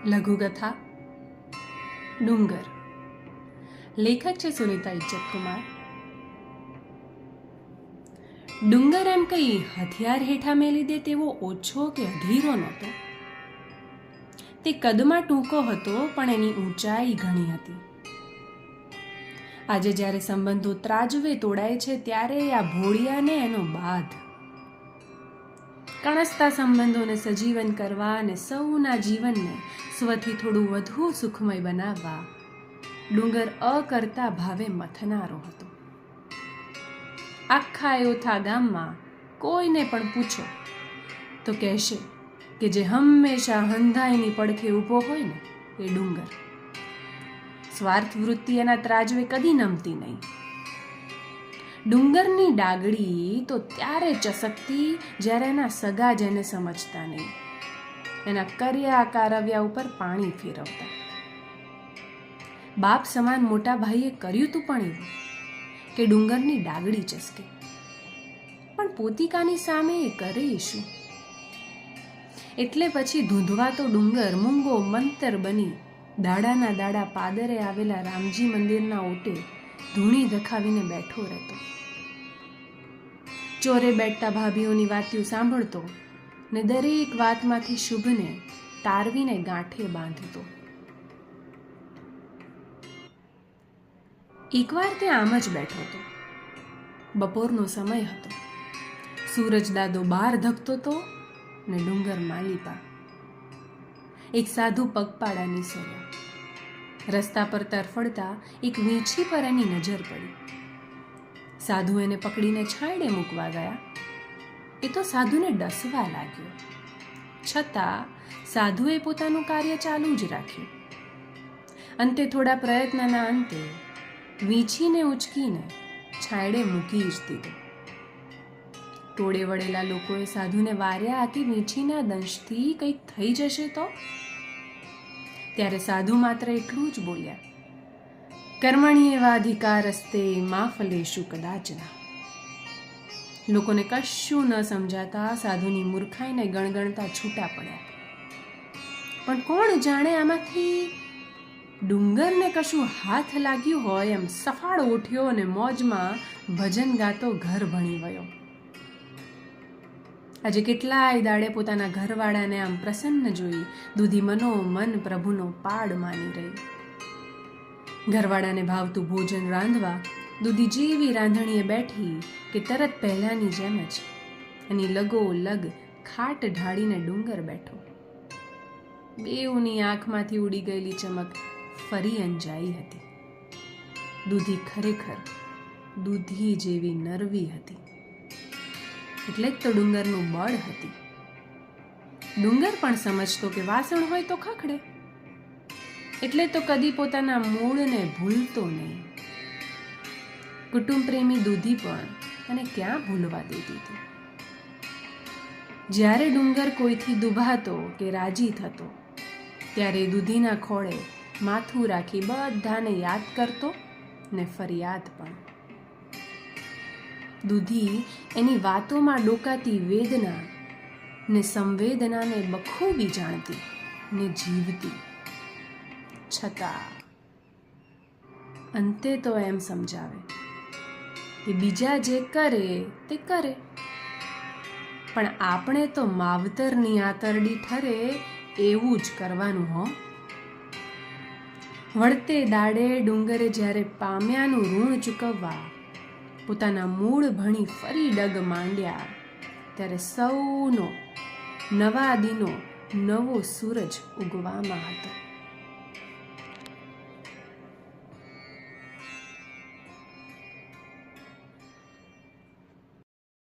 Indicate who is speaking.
Speaker 1: લઘુકથા ડુંગર. લેખક છે સુનીતા ઇજ્જત કુમાર. ડુંગર એમ કઈ હથિયાર હેઠા મેલી દે તેવો ઓછો કે અધીરો નહોતો. તે કદમાં ટૂંકો હતો, પણ એની ઊંચાઈ ઘણી હતી. આજે જ્યારે સંબંધો ત્રાજવે તોડાય છે, ત્યારે આ ભોળિયાને એનો બાધ. કણસતા સંબંધોને સજીવન કરવા અને સૌના જીવનને સ્વથી થોડું વધુ સુખમય બનાવવા ડુંગર અકર્તા ભાવે મથનારો હતો. આખા યોથા ગામમાં કોઈને પણ પૂછો તો કહેશે કે જે હંમેશા હંધાઈની પડખે ઊભો હોય ને એ ડુંગર. સ્વાર્થ વૃત્તિ એના ત્રાજવે કદી નમતી નહીં. ડુંગરની ડાગડી તો ત્યારે ચસકતી જ્યારે એના સગા જ એને સમજતા નહીં, એના કર્યા કારવ્યા ઉપર પાણી ફેરવતા. બાપ સમાન મોટા ભાઈએ કર્યું તું પણ એવું કે ડુંગરની ડાગડી ચસકે, પણ પોતિકાની સામે એ કરે શું? એટલે પછી ધૂંધવાતો ડુંગર મૂંગો મંતર બની દાડાના દાડા પાદરે આવેલા રામજી મંદિરના ઓટે ધૂણી ધખાવીને બેઠો રહેતો. ચોરે બેઠતા ભાભીઓની વાત્યું સાંભળતો ને દરેક વાતમાંથી શુભને તારવીને ગાંઠે બાંધતો. એકવાર તે આમ જ બેઠો હતો. બપોરનો સમય હતો. સૂરજ દાદો બહાર ધકતો હતો ને ડુંગર માલીપા. એક સાધુ પગપાળા નીસર્યા. રસ્તા પર તરફડતા એક વીંછી પર એની નજર પડી. સાધુ એને પકડીને છાંયડે મૂકવા ગયા. એ તો સાધુને ડસવા લાગ્યો, છતાં સાધુએ પોતાનું કાર્ય ચાલુ જ રાખ્યું. અંતે થોડા પ્રયત્નના અંતે વીંછીને ઉચકીને છાંયડે મૂકી જ દીધો. ટોળે વળેલા લોકોએ સાધુને વાર્યા કે વીંછીના દંશથી કંઈક થઈ જશે તો? ત્યારે સાધુ માત્ર એટલું જ બોલ્યા, કર્મણ્યેવાધિકારસ્તે મા ફલેષુ કદાચના. લોકોને કશું ન સમજાતા સાધુની મૂર્ખાઈને ગણગણતા છૂટા પડ્યા. પણ કોણ જાણે આમાંથી ડુંગરને કશું હાથ લાગ્યું હોય એમ સફાળો ઉઠ્યો અને મોજમાં ભજન ગાતો ઘર ભણી વયો. આજે કેટલાય દાડે પોતાના ઘરવાળાને આમ પ્રસન્ન જોઈ દૂધી મનોમન પ્રભુનો પાડ માની રહી. ઘરવાળાને ભાવતું ભોજન રાંધવા દૂધી જેવી રાંધણીએ બેઠી કે તરત પહેલાની જેમ જ એની લગોલગ ખાટ ઢાળીને ડુંગર બેઠો. બેઉની આંખમાંથી ઉડી ગયેલી ચમક ફરી અંજાઈ હતી. દૂધી ખરેખર દૂધી જેવી નરવી હતી. એટલે જ તો ડુંગરનું બળ હતી. ડુંગર પણ સમજતો કે વાસણ હોય તો ખખડે, એટલે તો કદી પોતાના મૂળને ભૂલતો નહીં. કુટુંબ પ્રેમી દૂધી પણ એને ક્યાં ભૂલવા દેતી હતી. જ્યારે ડુંગર કોઈથી દુભાતો કે રાજી થતો, ત્યારે દૂધીના ખોળે માથું રાખી બધાને યાદ કરતો ને ફરિયાદ પણ. દૂધી એની વાતોમાં ડોકાતી વેદના ને સંવેદનાને બખૂબી જાણતી ને જીવતી. છતાં અંતે તો એમ સમજાવે કે બીજા જે કરે તે કરે, પણ આપણે તો માવતરની આતરડી ઠરે એવું જ કરવાનું હો. વળતે દાડે ડુંગરે જ્યારે પામ્યાનું ઋણ ચૂકવવા પોતાના મૂળ ભણી ફરી ડગ માંડ્યા, ત્યારે સૌનો નવા દીનો નવો સૂરજ ઉગવામાં હતો.